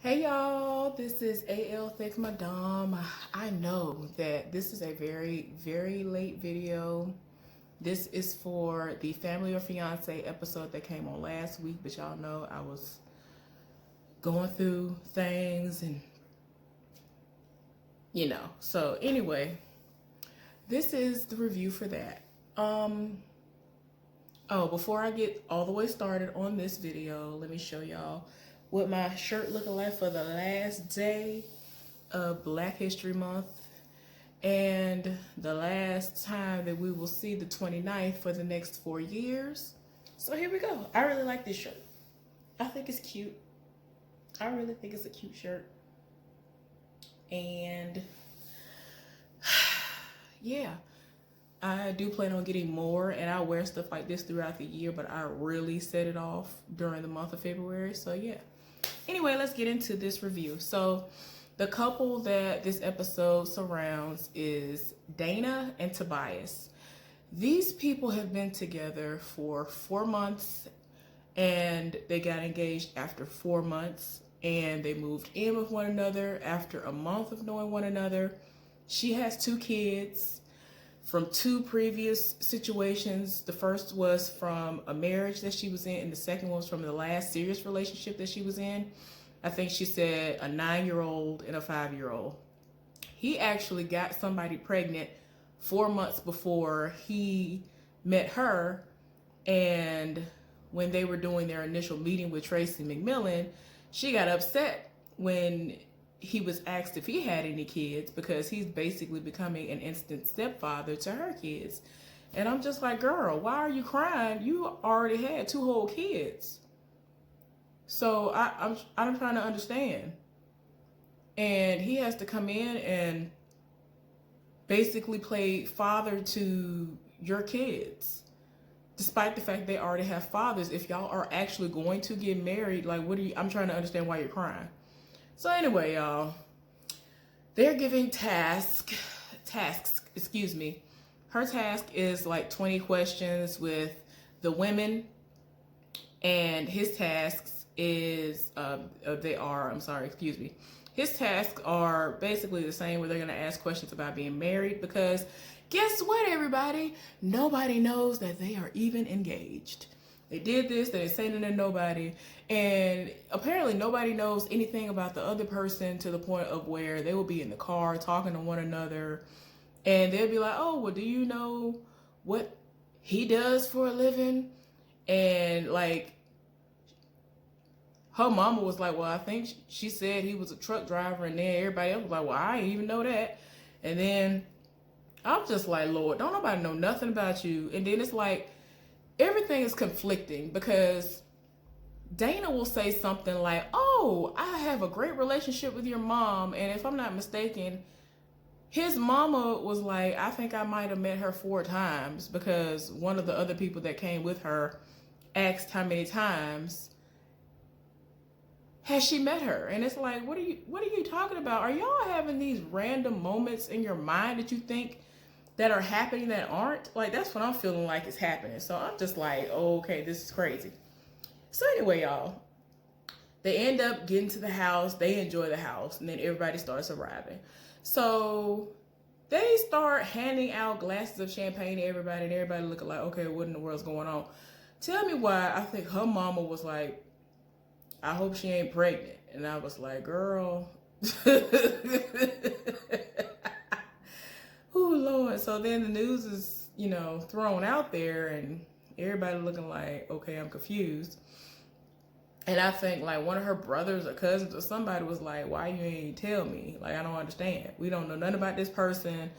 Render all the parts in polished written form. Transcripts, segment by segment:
Hey y'all, this is AL Thick Madame. I know that this is a very late video. This is for the Family or Fiance episode that came on last week, but y'all know I was going through things and So anyway, this is the review for that. Oh, before I get all the way started on this video, let me show y'all what my shirt looking like for the last day of Black History Month and the last time that we will see the 29th for the next 4 years. So here we go. I really like this shirt. I think it's cute. I really think it's a cute shirt. And yeah, I do plan on getting more, and I wear stuff like this throughout the year, but I really set it off during the month of February. So yeah. Anyway, let's get into this review. So the couple that this episode surrounds is Dana and Tobias. These people have been together for 4 months, and they got engaged after 4 months, and they moved in with one another after a month of knowing one another. She has 2 kids from 2 previous situations. The first was from a marriage that she was in, and the second was from the last serious relationship that she was in. I think she said a 9-year-old and a 5-year-old. He actually got somebody pregnant 4 months before he met her, and when they were doing their initial meeting with Tracy McMillan, she got upset when he was asked if he had any kids, because he's basically becoming an instant stepfather to her kids. And I'm just like, girl, why are you crying? You already had 2 whole kids. So I'm trying to understand. And he has to come in and basically play father to your kids, despite the fact they already have fathers. If y'all are actually going to get married, like, I'm trying to understand why you're crying. So anyway, y'all, they're giving tasks, excuse me. Her task is like 20 questions with the women, and his tasks is, his tasks are basically the same, where they're gonna ask questions about being married, because guess what, everybody? Nobody knows that they are even engaged. They did this, they didn't say nothing to nobody, and apparently nobody knows anything about the other person, to the point of where they will be in the car talking to one another, and they'll be like, oh, well, do you know what he does for a living? And like, her mama was like, well, I think she said he was a truck driver, and then everybody else was like, well, I didn't even know that. And then I'm just like, Lord, don't nobody know nothing about you. And then it's like, everything is conflicting, because Dana will say something like, oh, I have a great relationship with your mom. And if I'm not mistaken, his mama was like, I think I might have met her 4 times, because one of the other people that came with her asked how many times has she met her. And it's like, what are you talking about? Are y'all having these random moments in your mind that you think that are happening that aren't? Like, that's what I'm feeling like is happening. So I'm just like, oh, okay, this is crazy. So anyway, y'all, they end up getting to the house. They enjoy the house, and then everybody starts arriving. So they start handing out glasses of champagne to everybody, and everybody looking like, okay, what in the world's going on? Tell me why I think her mama was like, I hope she ain't pregnant. And I was like, girl. Oh, Lord. So then the news is, thrown out there, and everybody looking like, okay, I'm confused. And I think like one of her brothers or cousins or somebody was like, why you ain't tell me? Like, I don't understand. We don't know nothing about this person.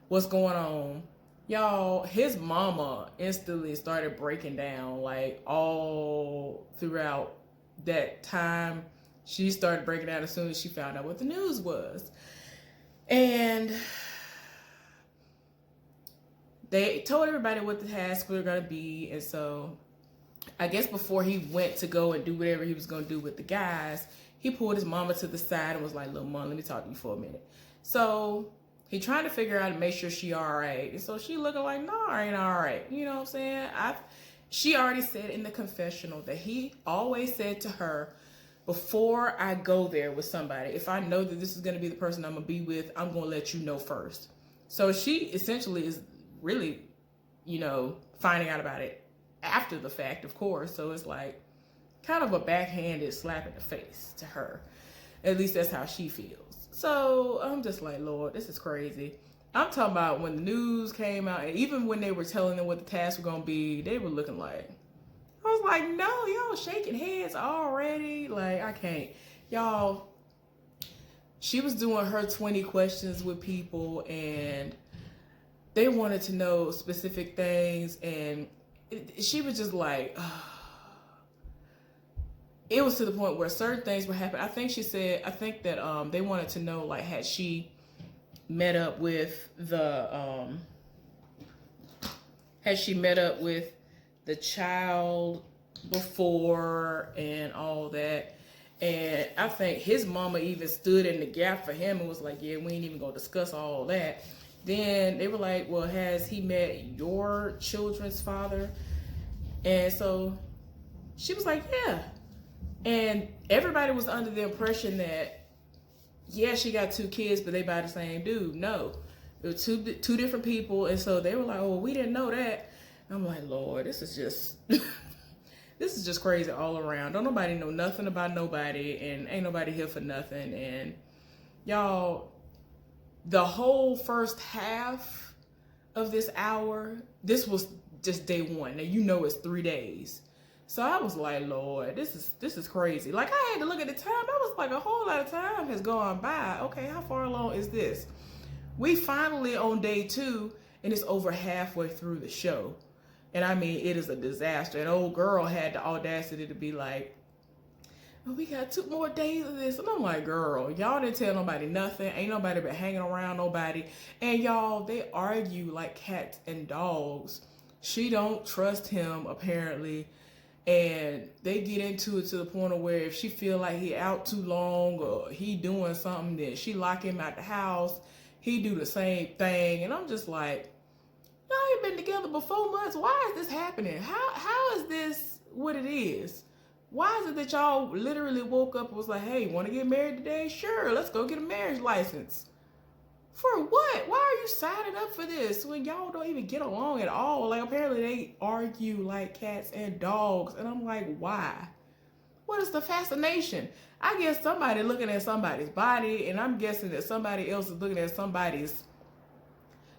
What's going on? Y'all, his mama instantly started breaking down, like, all throughout that time. She started breaking down as soon as she found out what the news was. And they told everybody what the tasks were going to be. And so I guess before he went to go and do whatever he was going to do with the guys, he pulled his mama to the side and was like, little mom, let me talk to you for a minute. So he trying to figure out and make sure she all right. And so she looking like, no, I ain't all right. You know what I'm saying? She already said in the confessional that he always said to her, before I go there with somebody, if I know that this is going to be the person I'm going to be with, I'm going to let you know first. So she essentially is really, finding out about it after the fact, of course. So it's like kind of a backhanded slap in the face to her. At least that's how she feels. So I'm just like, Lord, this is crazy. I'm talking about when the news came out, and even when they were telling them what the tasks were going to be, they were looking like, I was like, no, y'all shaking heads already. Like, I can't. Y'all, she was doing her 20 questions with people, and they wanted to know specific things, and she was just like, it was to the point where certain things were happening. I think she said, that they wanted to know, like, had she met up with the child before and all that. And I think his mama even stood in the gap for him and was like, yeah, we ain't even gonna discuss all that. Then they were like, well, has he met your children's father? And so she was like, yeah. And everybody was under the impression that, yeah, she got 2 kids, but they by the same dude. No, it were two different people. And so they were like, oh, we didn't know that. I'm like, Lord, this is just this is just crazy all around. Don't nobody know nothing about nobody, and ain't nobody here for nothing. And y'all, the whole first half of this hour, this was just day 1. Now it's 3 days. So I was like, Lord, this is crazy. Like, I had to look at the time. I was like, a whole lot of time has gone by. Okay, how far along is this? We finally on day 2, and it's over halfway through the show. And I mean, it is a disaster. An old girl had the audacity to be like, oh, we got 2 more days of this. And I'm like, girl, y'all didn't tell nobody nothing. Ain't nobody been hanging around nobody. And y'all, they argue like cats and dogs. She don't trust him, apparently. And they get into it to the point of where if she feel like he out too long or he doing something, then she lock him out the house. He do the same thing. And I'm just like, y'all ain't been together for 4 months. Why is this happening? How is this what it is? Why is it that y'all literally woke up and was like, hey, want to get married today? Sure, let's go get a marriage license. For what? Why are you signing up for this when y'all don't even get along at all? Like, apparently they argue like cats and dogs. And I'm like, why? What is the fascination? I guess somebody looking at somebody's body, and I'm guessing that somebody else is looking at somebody's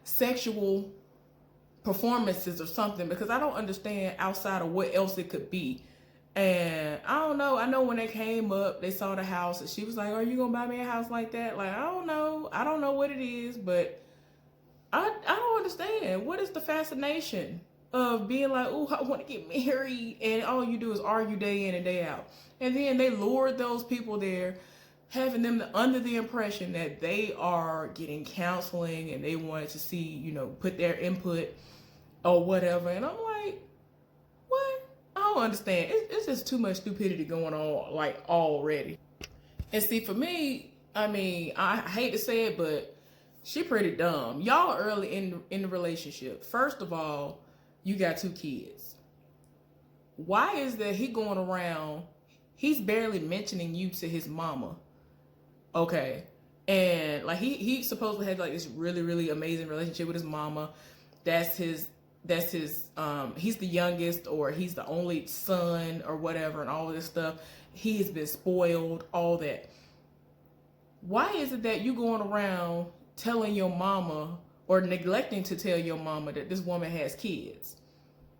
sexual performances or something, because I don't understand outside of what else it could be. And I don't know. I know when they came up, they saw the house, and she was like, are you gonna buy me a house like that? Like, I don't know what it is, but I don't understand. What is the fascination of being like, oh, I want to get married, and all you do is argue day in and day out? And then they lured those people there, having them under the impression that they are getting counseling, and they wanted to see, put their input or whatever. And I'm like, what? I don't understand. It's just too much stupidity going on, like, already. And see, for me, I mean, I hate to say it, but she pretty dumb. Y'all early in the relationship. First of all, you got 2 kids. Why is that he going around, he's barely mentioning you to his mama. Okay. And like he supposedly had like this really, really amazing relationship with his mama. He's the youngest, or he's the only son or whatever, and all of this stuff. He has been spoiled, all that. Why is it that you going around telling your mama or neglecting to tell your mama that this woman has kids?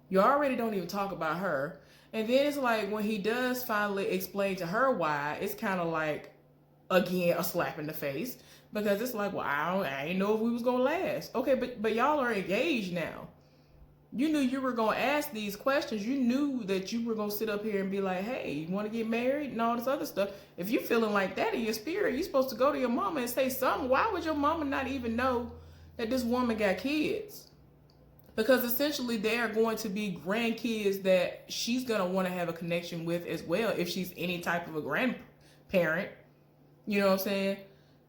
You already don't even talk about her. And then it's like when he does finally explain to her why, it's kind of like, again, a slap in the face, because it's like, well, I ain't know if we was gonna last. Okay, but y'all are engaged now. You knew you were gonna ask these questions. You knew that you were gonna sit up here and be like, hey, you want to get married and all this other stuff. If you feeling like that in your spirit, you're supposed to go to your mama and say something. Why would your mama not even know that this woman got kids? Because essentially they are going to be grandkids that she's gonna want to have a connection with as well, if she's any type of a grandparent. You know what I'm saying?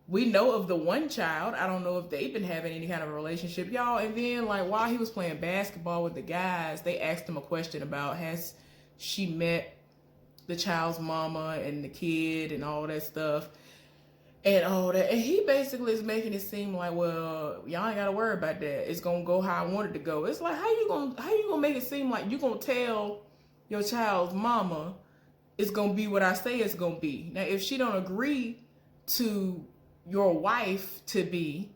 We know of the one child. I don't know if they've been having any kind of a relationship, y'all. And then, like, while he was playing basketball with the guys, they asked him a question about, has she met the child's mama and the kid and all that stuff and all that. And he basically is making it seem like, well, y'all ain't gotta worry about that. It's gonna go how I want it to go. It's like, how you gonna make it seem like you gonna tell your child's mama it's gonna be what I say it's gonna be? Now, if she don't agree to your wife to be,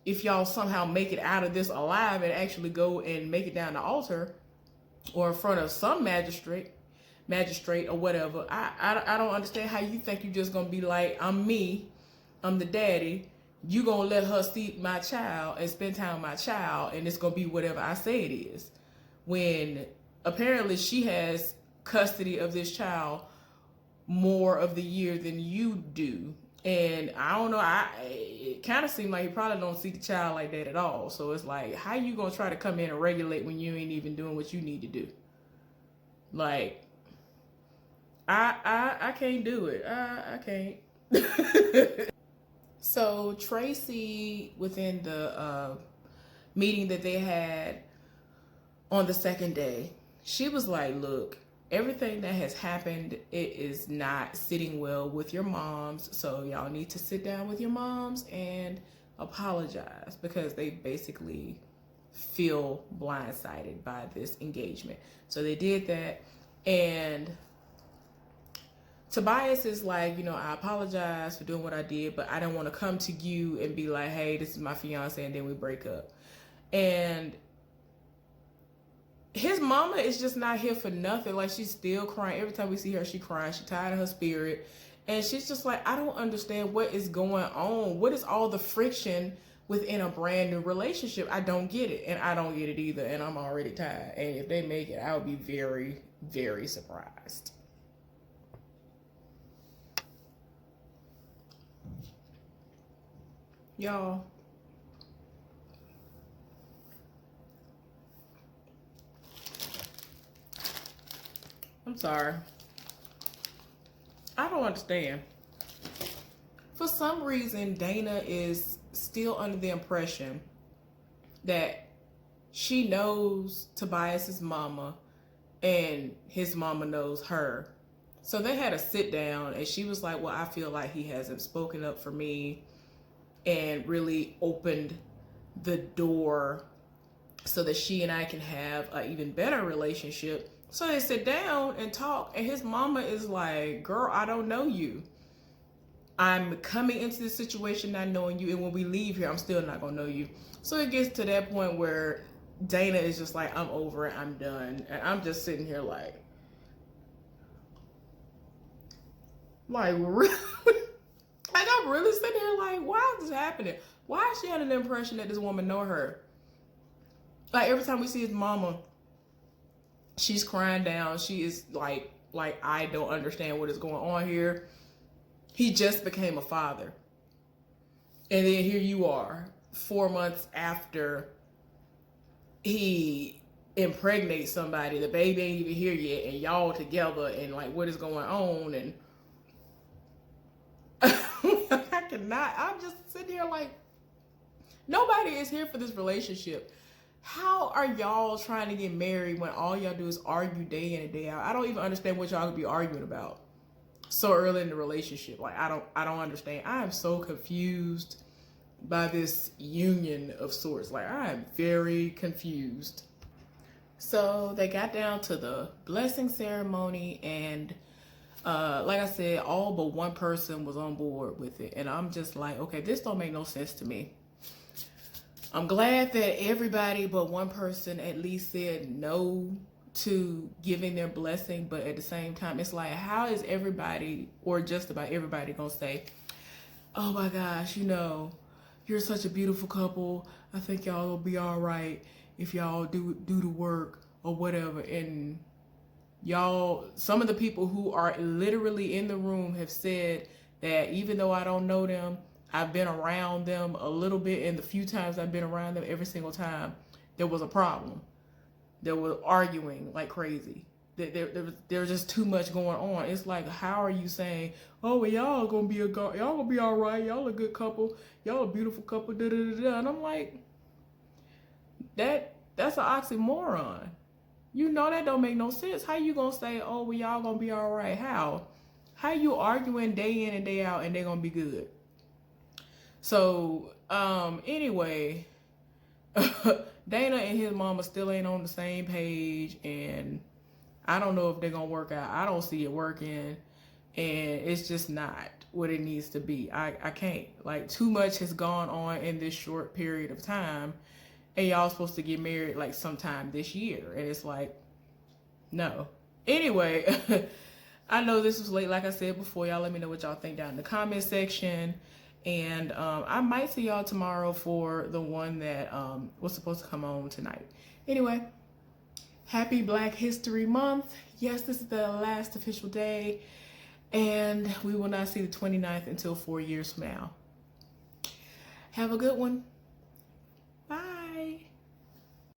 if y'all somehow make it out of this alive and actually go and make it down the altar or in front of some magistrate or whatever, I don't understand how you think you just gonna be like, I'm me, I'm the daddy, you gonna let her see my child and spend time with my child and it's gonna be whatever I say it is, when apparently she has custody of this child more of the year than you do. And I don't know, it kind of seemed like you probably don't see the child like that at all. So it's like, how you gonna try to come in and regulate when you ain't even doing what you need to do? Like, I can't do it. I can't. So Tracy, within the meeting that they had on the second day, she was like, look, everything that has happened, it is not sitting well with your moms. So y'all need to sit down with your moms and apologize, because they basically feel blindsided by this engagement. So they did that. And Tobias is like, you know, I apologize for doing what I did, but I don't want to come to you and be like, hey, this is my fiance, and then we break up. And his mama is just not here for nothing. Like, she's still crying. Every time we see her, she crying. She's tired of her spirit. And she's just like, I don't understand what is going on. What is all the friction within a brand new relationship? I don't get it. And I don't get it either. And I'm already tired. And if they make it, I would be very, very surprised. Y'all, I'm sorry. I don't understand. For some reason, Dana is still under the impression that she knows Tobias's mama and his mama knows her. So they had a sit down and she was like, well, I feel like he hasn't spoken up for me and really opened the door so that she and I can have an even better relationship. So they sit down and talk, and his mama is like, girl, I don't know you. I'm coming into this situation not knowing you, and when we leave here, I'm still not gonna know you. So it gets to that point where Dana is just like, I'm over it, I'm done. And I'm just sitting here like really? Like, I'm really sitting here like, why is this happening? Why is she under the impression that this woman know her? Like, every time we see his mama, she's crying down. She is like, I don't understand what is going on here. He just became a father. And then here you are, 4 months after he impregnates somebody. The baby ain't even here yet, and y'all together, and like, what is going on? And I cannot. I'm just sitting here like, nobody is here for this relationship. How are y'all trying to get married when all y'all do is argue day in and day out? I don't even understand what y'all could be arguing about so early in the relationship. Like, I don't understand. I am so confused by this union of sorts. Like, I am very confused. So they got down to the blessing ceremony, and like I said, all but one person was on board with it. And I'm just like, okay, this don't make no sense to me. I'm glad that everybody but one person at least said no to giving their blessing. But at the same time, it's like, how is everybody, or just about everybody, gonna say, oh my gosh, you know, you're such a beautiful couple. I think y'all will be all right if y'all do the work or whatever. And y'all, some of the people who are literally in the room have said that even though I don't know them, I've been around them a little bit, and the few times I've been around them, every single time there was a problem. There was arguing like crazy. There was just too much going on. It's like, how are you saying, oh, well, y'all gonna be all right, y'all a good couple, y'all a beautiful couple, da da da da? And I'm like, that's an oxymoron. You know that don't make no sense. How you gonna say, oh, we all gonna be all right? How you arguing day in and day out and they gonna be good? So, anyway, Dana and his mama still ain't on the same page, and I don't know if they're gonna work out. I don't see it working, and it's just not what it needs to be. I can't. Like, too much has gone on in this short period of time, and y'all supposed to get married like sometime this year, and it's like, no. Anyway, I know this was late, like I said before. Y'all let me know what y'all think down in the comment section. And I might see y'all tomorrow for the one that was supposed to come on tonight. Anyway, happy Black History Month. Yes, this is the last official day. And we will not see the 29th until 4 years from now. Have a good one.